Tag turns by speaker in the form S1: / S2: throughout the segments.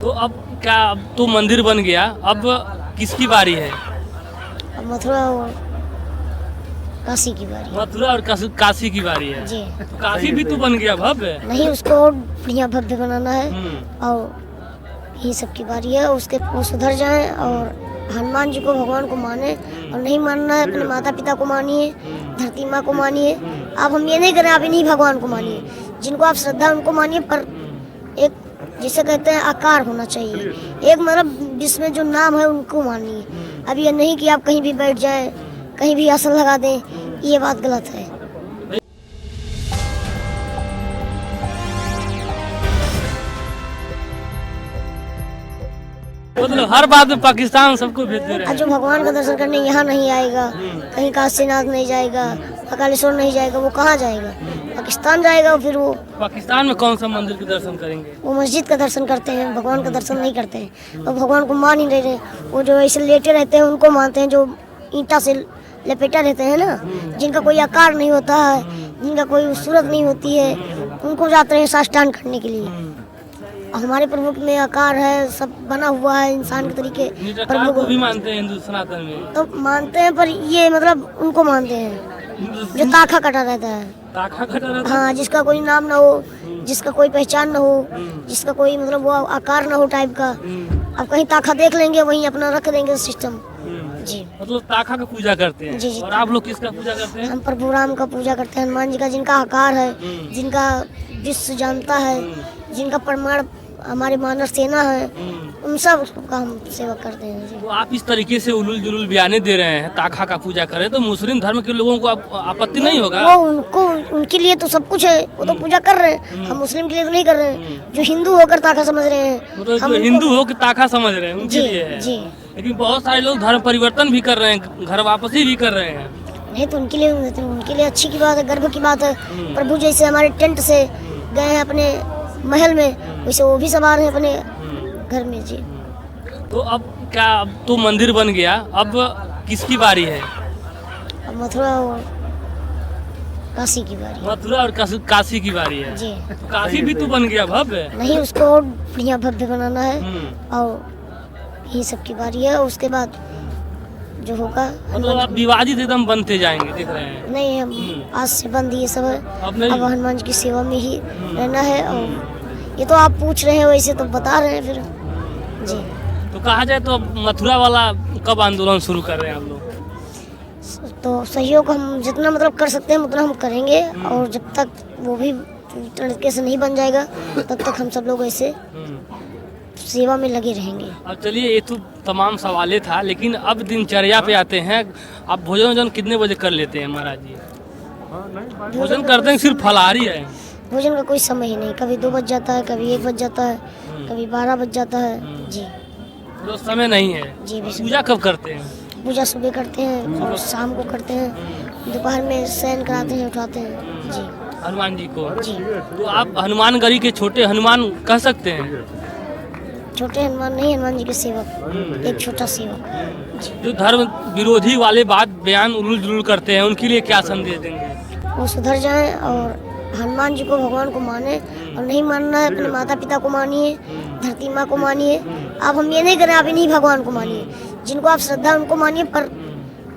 S1: तो अब क्या, अब तो मंदिर बन गया, अब किसकी बारी है?
S2: अब मथुरा और काशी की बारी है।
S1: मथुरा और काशी की बारी है।
S2: जी
S1: तो काशी भी तो बन गया भव्य।
S2: नहीं, उसको और बढ़िया भव्य बनाना है
S1: हम्म,
S2: और ये सब की बारी है। उसके वो सुधर जाएं और हनुमान जी को, भगवान को माने। और नहीं मानना है अपने माता पिता को मानिए, धरती माँ को मानिए। आप हम ये नहीं करें आप इन्हीं भगवान को मानिए, जिनको आप श्रद्धा उनको मानिए, पर एक जिसे कहते हैं आकार होना चाहिए, एक मतलब जिसमें जो नाम है उनको मानिए। अब ये नहीं कि आप कहीं भी बैठ जाएं, कहीं भी आसन लगा दें, ये बात गलत है।
S1: मतलब हर बात में पाकिस्तान सबको भेज दे रहे
S2: और
S1: हैं।
S2: जो भगवान का दर्शन करने यहाँ नहीं आएगा, कहीं काशीनाथ नहीं जाएगा, अकालेश्वर नहीं जाएगा, वो कहाँ जाएगा? पाकिस्तान जाएगा। फिर वो
S1: पाकिस्तान में कौन सा मंदिर के दर्शन करेंगे?
S2: मस्जिद का दर्शन करते हैं, भगवान का दर्शन नहीं करते हैं। और भगवान को मान ही नहीं रहे। वो जो ऐसे लेटे रहते हैं उनको मानते हैं, जो ईंटा से लपेटा रहते हैं ना, जिनका कोई आकार नहीं होता है, जिनका कोई सूरत नहीं होती है, उनको जाते हैं साष्टांग करने के लिए। हमारे प्रभु में आकार है, सब बना हुआ है इंसान के तरीके।
S1: निराकार
S2: प्रभु
S1: को
S2: को
S1: भी मानते हैं हिंदू सनातन में।
S2: तो मानते हैं, पर ये मतलब उनको मानते हैं जो ताखा कटा रहता है।
S1: ताखा खटा रहता है।
S2: हाँ, जिसका कोई नाम ना हो, जिसका कोई पहचान ना हो, जिसका कोई मतलब वो आकार ना हो टाइप का। अब कहीं ताखा देख लेंगे, वहीं अपना रख देंगे सिस्टम। जी
S1: मतलब ताखा का पूजा करते हैं।
S2: जी, जी।
S1: और आप लोग किसका पूजा करते हैं?
S2: हम प्रभु राम का पूजा करते हैं, हनुमान जी का, जिनका आकार है, जिनका विश्व जानता है, जिनका प्रमाण हमारे मानव सेना है, उन सब का हम सेवा करते हैं। जी
S1: तो आप इस तरीके से उलूल जुलूल बयाने दे रहे हैं, ताखा का पूजा करें, तो मुस्लिम धर्म के लोगों को आपत्ति नहीं होगा?
S2: वो उनको, उनके लिए तो सब कुछ है, वो तो पूजा कर रहे हैं। हम मुस्लिम के लिए तो नहीं कर रहे हैं, जो हिंदू होकर ताखा समझ रहे हैं।
S1: मतलब
S2: हम
S1: जो हिंदू हो के ताखा समझ रहे हैं उनके
S2: जी
S1: लिए है।
S2: जी
S1: लेकिन बहुत सारे लोग धर्म परिवर्तन भी कर रहे हैं, घर वापसी भी कर रहे हैं।
S2: नहीं, तो उनके लिए अच्छी की बात है, गर्व की बात है। प्रभु जैसे हमारे टेंट से गए हैं अपने महल में, वैसे वो भी सवार हैं अपने घर में। जी
S1: तो अब क्या, अब तो मंदिर बन गया, अब किसकी बारी है?
S2: अब मथुरा और काशी की बारी है।
S1: मथुरा और काशी की बारी है।
S2: जी
S1: तो काशी भी तो बन गया भव्य।
S2: नहीं, उसको और बढ़िया भव्य बनाना है
S1: हम्म।
S2: और ये सब की बारी है। उसके बाद जो होगा,
S1: मतलब आप विवादित एकदम बनते जाएंगे, देख रहे हैं।
S2: नहीं, हम आज से बंद ये सब है।
S1: अब नहीं।
S2: अब हनुमान जी की सेवा में ही रहना है। और ये तो आप पूछ रहे हैं, वैसे तो बता रहे हैं फिर। जी
S1: तो कहा जाए तो अब मथुरा वाला कब आंदोलन शुरू कर रहे हैं आप लोग?
S2: तो सहयोग हम जितना मतलब कर सकते हैं उतना हम करेंगे। और जब तक वो भी तरीके से नहीं बन जाएगा, तब तक हम सब लोग ऐसे सेवा में लगे रहेंगे।
S1: अब चलिए, ये तो तमाम सवाले था, लेकिन अब दिनचर्या पे आते हैं। आप भोजन कितने बजे कर लेते हैं महाराज जी? भोजन करते हैं सिर्फ फलाहारी है?
S2: भोजन का कोई समय ही नहीं, कभी 2 बज जाता है, कभी 1 बज जाता है, कभी 12 बज जाता है। जी
S1: तो समय नहीं है।
S2: जी भी
S1: पूजा कब करते हैं?
S2: पूजा सुबह करते हैं और शाम को करते हैं। दोपहर में शयन कराते हैं, उठाते हैं। जी
S1: हनुमान जी को।
S2: जी
S1: तो आप हनुमानगढ़ी के छोटे हनुमान कह सकते हैं?
S2: छोटे हनुमान नहीं, हनुमान जी के सेवक, एक छोटा सेवक। जी
S1: जो धर्म विरोधी वाले बात बयान उलूल जुलूल करते हैं, उनके लिए क्या संदेश देंगे?
S2: वो सुधर जाएं और हनुमान जी को, भगवान को माने। और नहीं मानना है अपने माता पिता को मानिए, धरती माँ को मानिए। आप हम ये नहीं करें आप इन्हीं भगवान को मानिए, जिनको आप श्रद्धा उनको मानिए, पर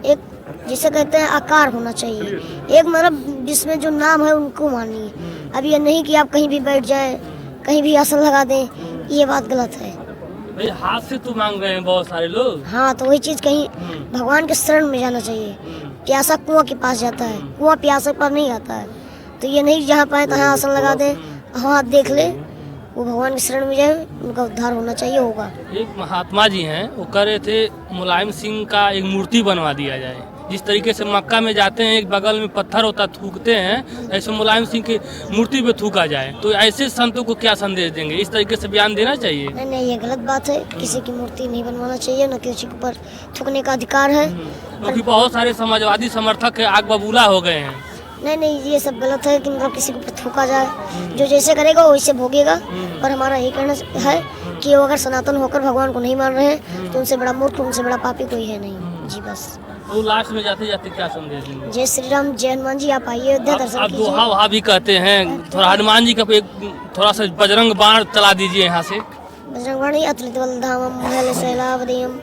S2: एक जिसे कहते हैं आकार होना चाहिए, एक मतलब जिसमें जो नाम है उनको मानिए। अब ये नहीं कि आप कहीं भी बैठ जाएं, कहीं भी आसन लगा दें, ये बात गलत है।
S1: भाई हाथ से तो मांग रहे हैं बहुत सारे लोग।
S2: हाँ, तो वही चीज़ कहीं भगवान के शरण में जाना चाहिए। प्यासा कुआं के पास जाता है, कुआं प्यासे पर नहीं आता है। तो ये नहीं जहाँ पाए तहाँ आसन लगा दे, हाथ देख ले, वो भगवान के शरण में जाए, उनका उद्धार होना चाहिए, होगा।
S1: एक महात्मा जी हैं, वो कह रहे थे मुलायम सिंह का एक मूर्ति बनवा दिया जाए। जिस तरीके से मक्का में जाते हैं, एक बगल में पत्थर होता थूकते हैं, ऐसे मुलायम सिंह की मूर्ति पे थूका जाए। तो ऐसे संतों को क्या संदेश देंगे? इस तरीके से बयान देना चाहिए?
S2: नहीं नहीं, ये गलत बात है। किसी की मूर्ति नहीं बनवाना चाहिए, न किसी के ऊपर थूकने का अधिकार है।
S1: क्योंकि बहुत सारे समाजवादी समर्थक आग बबूला हो गए हैं।
S2: नहीं नहीं, ये सब गलत है कि मतलब किसी के ऊपर थूका जाए। जो जैसे करेगा वैसे भोगेगा। पर हमारा ये कहना है कि वो अगर सनातन होकर भगवान को नहीं मान रहे हैं, तो उनसे बड़ा मूर्ख, उनसे बड़ा पापी कोई है नहीं। जी बस।
S1: तो लास्ट में जाते जाते क्या संदेश देंगे?
S2: जय श्री राम, जय हनुमान जी। आप आइए अयोध्या दर्शन
S1: आप
S2: कीजिए।
S1: दोहा वहा भी कहते हैं, थोड़ा हनुमान जी का एक थोड़ा सा बजरंग बाण चला दीजिए यहाँ से।
S2: बजरंगबली अतुलित बलधामम शैलावदेयम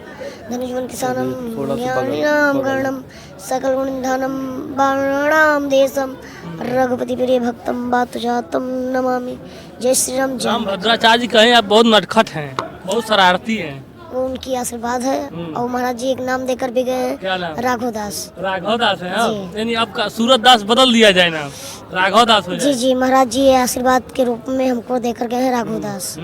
S2: धनुष्वन किसानम ज्ञानिनाम गणम सकल गुण निधानम बाणाम देशम रघुपति प्रिय भक्तम बातुजातम नमामि। जय श्री राम। जय
S1: राम भद्राचार्य जी कहें आप बहुत नटखट हैं, बहुत शरारती हैं।
S2: वो उनकी आशीर्वाद है। और महाराज जी एक नाम देकर भी गए
S1: क्या
S2: हैं,
S1: नाम?
S2: राघव दास।
S1: राघव दास है आप?
S2: जी।
S1: यानी आपका सूरत दास बदल दिया जाए ना, राघव दास हो
S2: जी
S1: जाए।
S2: जी, महाराज जी आशीर्वाद के रूप में हमको देकर गए हैं राघव दास।